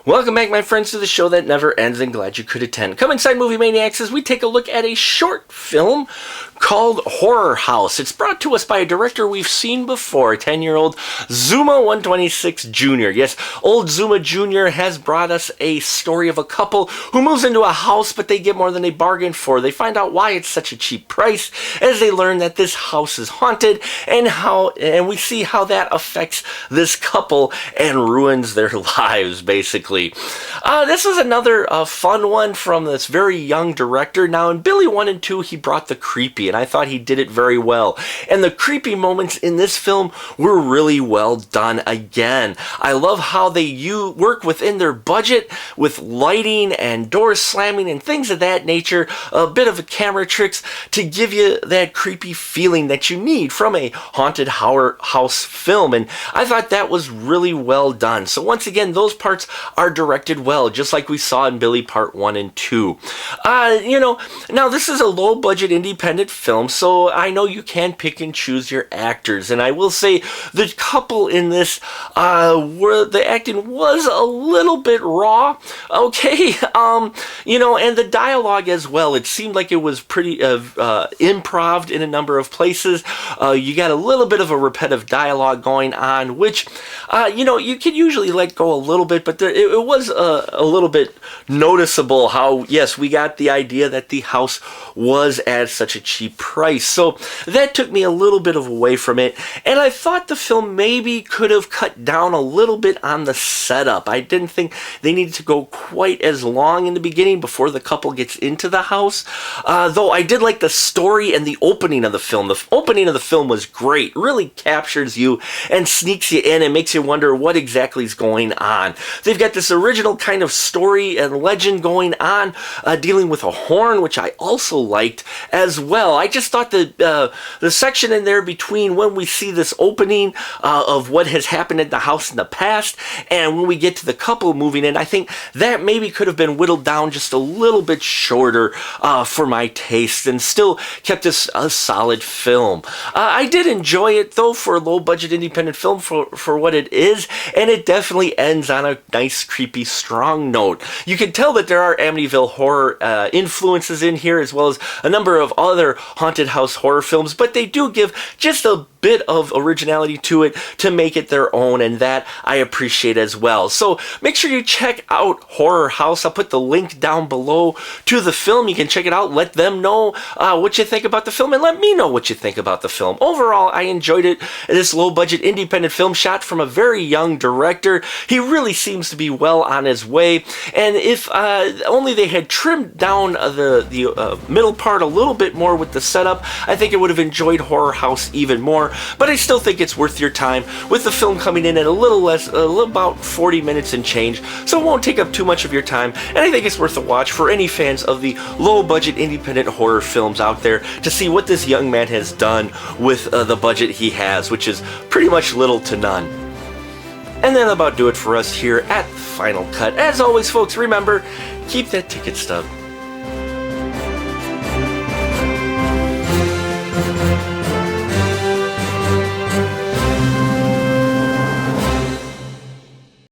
Welcome back, my friends, to the show that never ends, and glad you could attend. Come inside Movie Maniacs as we take a look at a short film called Horror House. It's brought to us by a director we've seen before, 10-year-old Zooma Jr. Yes, old Zooma Jr. has brought us a story of a couple who moves into a house, but they get more than they bargained for. They find out why it's such a cheap price as they learn that this house is haunted, and we see how that affects this couple and ruins their lives, basically. This is another fun one from this very young director. Now, in Billy 1 and 2, he brought the creepy, and I thought he did it very well. And the creepy moments in this film were really well done again. I love how they work within their budget with lighting and doors slamming and things of that nature, a bit of camera tricks to give you that creepy feeling that you need from a haunted house film. And I thought that was really well done. So once again, those parts are directed well, just like we saw in Billy Part 1 and 2. Now this is a low-budget independent film, so I know you can pick and choose your actors, and I will say the couple in this, the acting was a little bit raw, okay, and the dialogue as well. It seemed like it was pretty improv in a number of places. You got a little bit of a repetitive dialogue going on, which, you can usually let go a little bit, but it was a little bit noticeable how, yes, we got the idea that the house was at such a cheap price. So that took me a little bit away from it, and I thought the film maybe could have cut down a little bit on the setup. I didn't think they needed to go quite as long in the beginning before the couple gets into the house, though I did like the story and the opening of the film. The opening of the film was great, really captures you and sneaks you in and makes you wonder what exactly is going on. They've got this original kind of story and legend going on, dealing with a horn, which I also liked as well. I just thought the section in there between when we see this opening of what has happened at the house in the past and when we get to the couple moving in, I think that maybe could have been whittled down just a little bit shorter for my taste and still kept this a solid film. I did enjoy it, though, for a low-budget independent film for what it is, and it definitely ends on a nice, creepy, strong note. You can tell that there are Amityville horror influences in here, as well as a number of other haunted house horror films, but they do give just a bit of originality to it to make it their own, and that I appreciate as well. So make sure you check out Horror House. I'll put the link down below to the film. You can check it out, let them know what you think about the film, and let me know what you think about the film. Overall, I enjoyed it. This low-budget independent film shot from a very young director. He really seems to be well on his way, and if only they had trimmed down the middle part a little bit more with the setup, I think I would have enjoyed Horror House even more. But I still think it's worth your time, with the film coming in at about 40 minutes and change, so it won't take up too much of your time, and I think it's worth a watch for any fans of the low-budget independent horror films out there to see what this young man has done with the budget he has, which is pretty much little to none. And that'll about do it for us here at Final Cut. As always, folks, remember, keep that ticket stub